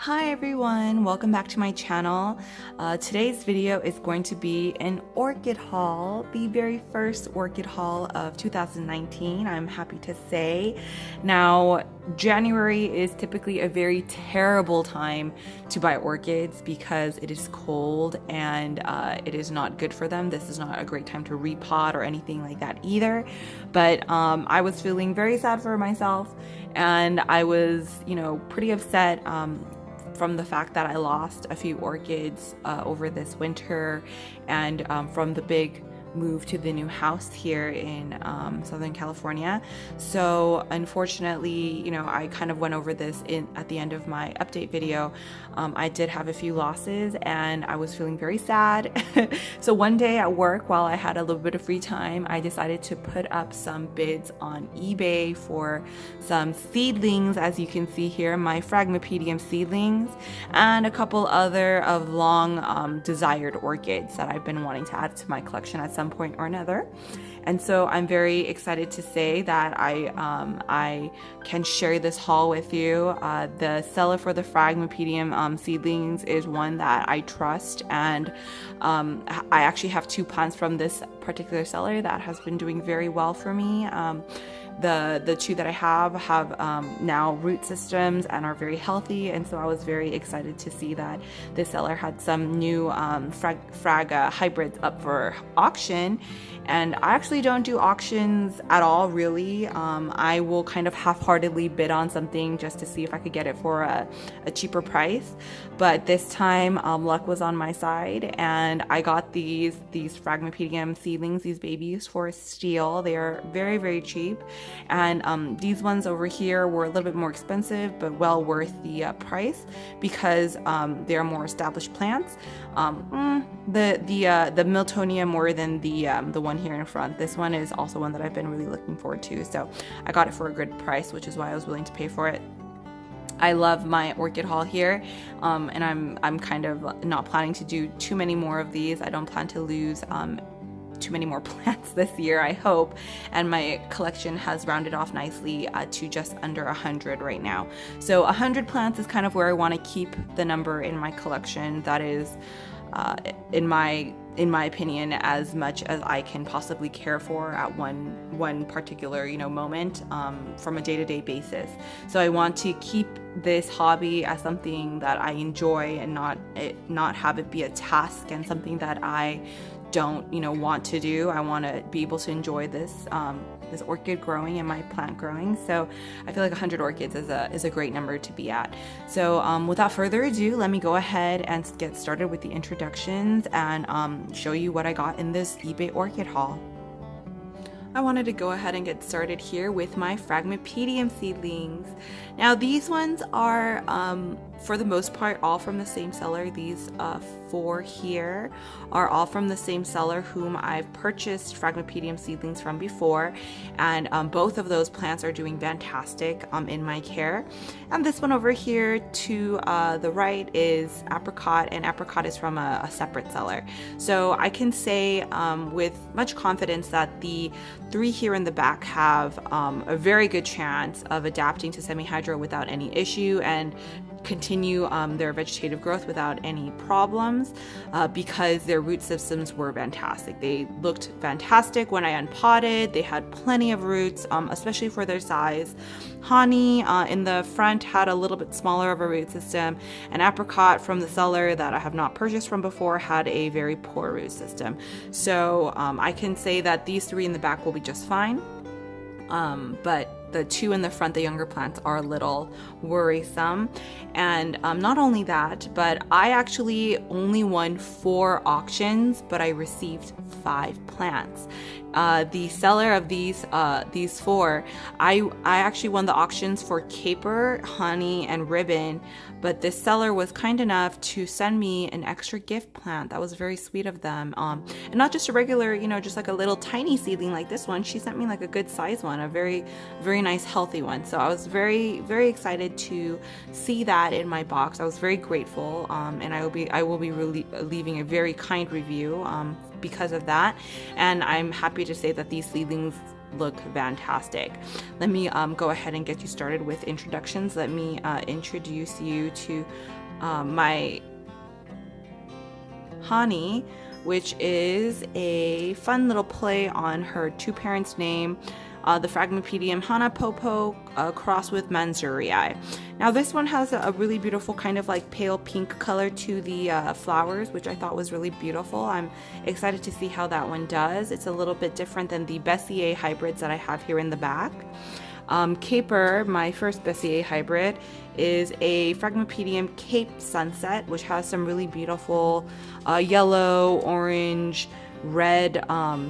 Hi everyone, welcome back to my channel. Today's video is going to be an orchid haul, the very first orchid haul of 2019, I'm happy to say. Now, January is typically a very terrible time to buy orchids because it is cold and it is not good for them. This is not a great time to repot or anything like that either. But I was feeling very sad for myself and I was, pretty upset from the fact that I lost a few orchids over this winter and from the big move to the new house here in Southern California. So unfortunately, I kind of went over this at the end of my update video. I did have a few losses and I was feeling very sad. So one day at work, while I had a little bit of free time, I decided to put up some bids on eBay for some seedlings, as you can see here, my Phragmipedium seedlings, and a couple other of long desired orchids that I've been wanting to add to my collection at some point or another. And so I'm very excited to say that I can share this haul with you. The seller for the Phragmipedium seedlings is one that I trust, and I actually have two plants from this particular seller that has been doing very well for me. The two that I have now root systems and are very healthy, and so I was very excited to see that this seller had some new Phrag hybrids up for auction. And I actually don't do auctions at all, really. I will kind of half-heartedly bid on something just to see if I could get it for a cheaper price. But this time, luck was on my side, and I got these Phragmipedium seedlings, these babies, for a steal. They are very, very cheap. And these ones over here were a little bit more expensive, but well worth the price because they are more established plants. The Miltonia more than the one here in front. This one is also one that I've been really looking forward to, so I got it for a good price, which is why I was willing to pay for it. I love my orchid haul here, and I'm kind of not planning to do too many more of these. I don't plan to lose too many more plants this year, I hope, and my collection has rounded off nicely to just under 100 right now. So 100 plants is kind of where I want to keep the number in my collection. That is in my opinion, as much as I can possibly care for at one particular moment from a day-to-day basis. So I want to keep this hobby as something that I enjoy and not have it be a task and something that I don't want to do. I want to be able to enjoy this this orchid growing and my plant growing. So I feel like 100 orchids is a great number to be at. So without further ado, let me go ahead and get started with the introductions and show you what I got in this eBay orchid haul. I wanted to go ahead and get started here with my Phragmipedium seedlings. Now these ones are for the most part all from the same seller. These four here are all from the same seller whom I've purchased Phragmipedium seedlings from before, and both of those plants are doing fantastic in my care. And this one over here to the right is Apricot, and Apricot is from a separate seller. So I can say with much confidence that the three here in the back have a very good chance of adapting to semi-hydro without any issue and continue their vegetative growth without any problems because their root systems were fantastic. They looked fantastic when I unpotted. They had plenty of roots, especially for their size. Hanii in the front had a little bit smaller of a root system, and Apricot from the seller that I have not purchased from before had a very poor root system. So I can say that these three in the back will be just fine, but the two in the front, the younger plants, are a little worrisome. And not only that, but I actually only won 4 auctions, but I received 5 plants. The seller of these 4, I actually won the auctions for Caper, Hanii, and Ribbon, but this seller was kind enough to send me an extra gift plant. That was very sweet of them. And not just a regular, just like a little tiny seedling like this one. She sent me like a good size one, a very, very nice healthy one. So I was very, very excited to see that in my box. I was very grateful, and I will be leaving a very kind review because of that, and I'm happy to say that these seedlings look fantastic. Let me go ahead and get you started with introductions. Let me introduce you to my Hanii, which is a fun little play on her two parents' name, the Phragmipedium Hanne Popow crossed with manzurii. Now this one has a really beautiful kind of like pale pink color to the flowers, which I thought was really beautiful. I'm excited to see how that one does. It's a little bit different than the Bessier hybrids that I have here in the back. Caper, my first Bessier hybrid, is a Phragmipedium Cape Sunset, which has some really beautiful yellow, orange, red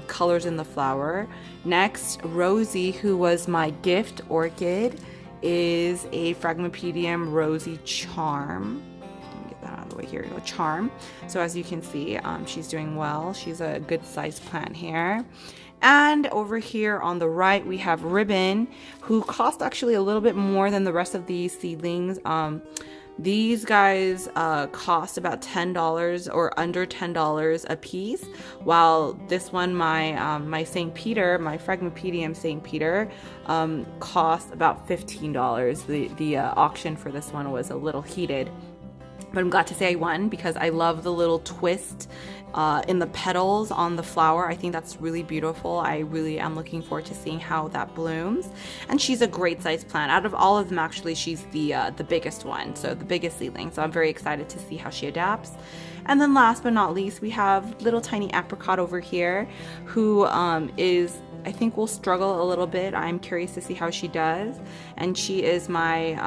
colors in the flower. Next, Rosy, who was my gift orchid, is a Phragmipedium Rosy Charm. Let me get that out of the way. Here we go, Charm. So as you can see, she's doing well. She's a good sized plant here. And over here on the right, we have Ribbon, who cost actually a little bit more than the rest of these seedlings. These guys cost about $10 or under $10 a piece, while this one, my St. Peter, my Phragmipedium St. Peter, cost about $15. The auction for this one was a little heated, but I'm glad to say I won because I love the little twist in the petals on the flower. I think that's really beautiful. I really am looking forward to seeing how that blooms. And she's a great size plant. Out of all of them, actually, she's the biggest one, so the biggest seedling. So I'm very excited to see how she adapts. And then last but not least, we have little tiny Apricot over here, who I think will struggle a little bit. I'm curious to see how she does. And she is my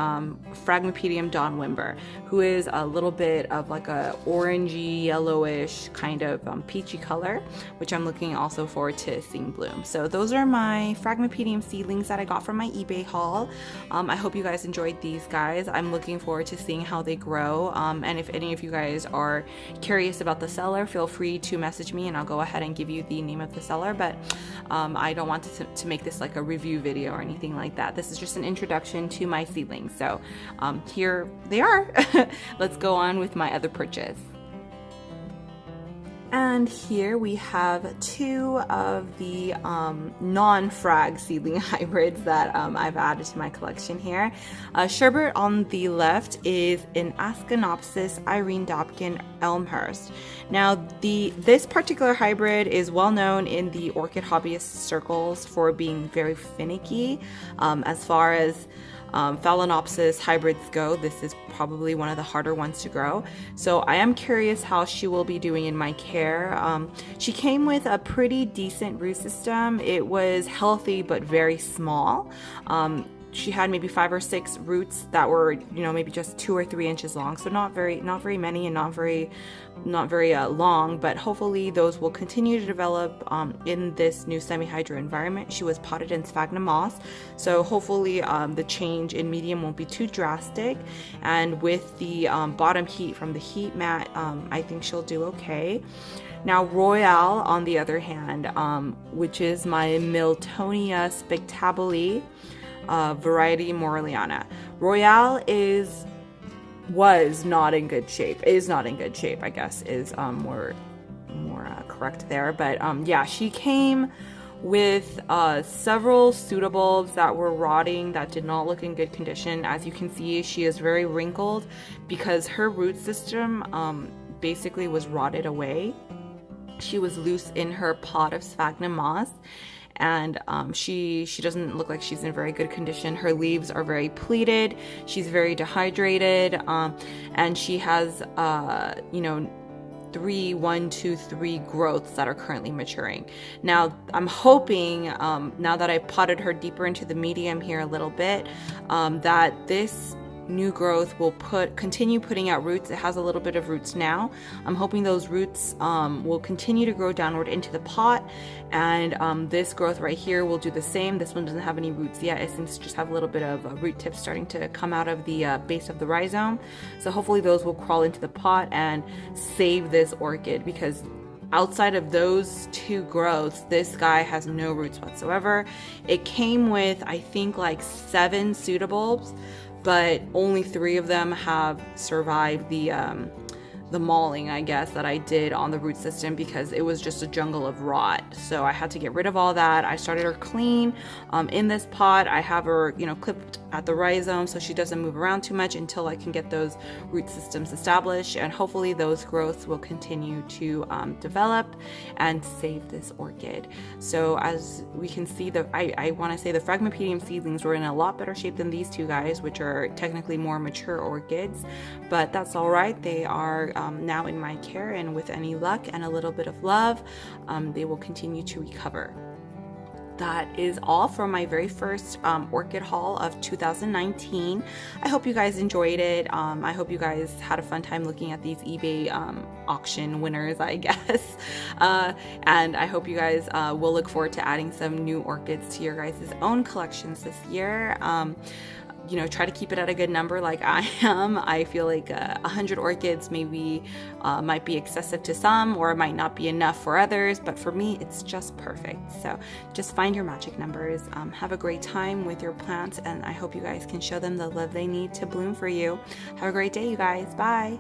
Phragmipedium Wimber, who is a little bit of like a orangey, yellowish kind of peachy color, which I'm looking also forward to seeing bloom. So those are my Phragmipedium seedlings that I got from my eBay haul. I hope you guys enjoyed these guys. I'm looking forward to seeing how they grow. And if any of you guys are curious about the seller, feel free to message me and I'll go ahead and give you the name of the seller. But I don't want to make this like a review video or anything like that. This is just an introduction to my seedlings. So here they are. Let's go on with my other purchase. And here we have two of the non-Phrag seedling hybrids that I've added to my collection here. Sherbet on the left is an Asconopsis, Irene, Dobkin, Elmhurst. Now this particular hybrid is well known in the orchid hobbyist circles for being very finicky. As far as Phalaenopsis hybrids go, this is probably one of the harder ones to grow. So I am curious how she will be doing in my care. She came with a pretty decent root system. It was healthy but very small. She had maybe 5 or 6 roots that were, maybe just 2 or 3 inches long. So not very many and not very long, but hopefully those will continue to develop in this new semi-hydro environment. She was potted in sphagnum moss, so hopefully the change in medium won't be too drastic. And with the bottom heat from the heat mat, I think she'll do okay. Now Royale, on the other hand, which is my Miltonia spectabile variety moreliana. Royale was not in good shape. Is not in good shape, I guess, is more correct there. But yeah, she came with several pseudobulbs that were rotting, that did not look in good condition. As you can see, she is very wrinkled because her root system basically was rotted away. She was loose in her pot of sphagnum moss, and she doesn't look like she's in very good condition. Her leaves are very pleated, she's very dehydrated, and she has 3 growths that are currently maturing. Now I'm hoping, now that I potted her deeper into the medium here a little bit, that this new growth will continue putting out roots. It has a little bit of roots now. I'm hoping those roots will continue to grow downward into the pot, and this growth right here will do the same. This one doesn't have any roots yet. It seems to just have a little bit of root tips starting to come out of the base of the rhizome. So hopefully those will crawl into the pot and save this orchid, because outside of those 2 growths, this guy has no roots whatsoever. It came with, I think, like 7 pseudobulbs, but only 3 of them have survived the mauling, I guess, that I did on the root system, because it was just a jungle of rot. So I had to get rid of all that. I started her clean in this pot. I have her, you know, clipped at the rhizome so she doesn't move around too much until I can get those root systems established, and hopefully those growths will continue to develop and save this orchid. So as we can see, I want to say the Phragmipedium seedlings were in a lot better shape than these two guys, which are technically more mature orchids, but that's all right. They are now in my care, and with any luck and a little bit of love, they will continue to recover. That is all for my very first orchid haul of 2019. I hope you guys enjoyed it. I hope you guys had a fun time looking at these eBay auction winners, I guess. And I hope you guys will look forward to adding some new orchids to your guys' own collections this year. You know, try to keep it at a good number like I am. I feel like 100 orchids maybe might be excessive to some, or it might not be enough for others, but for me it's just perfect. So just find your magic numbers. Have a great time with your plants, and I hope you guys can show them the love they need to bloom for you. Have a great day, you guys. Bye.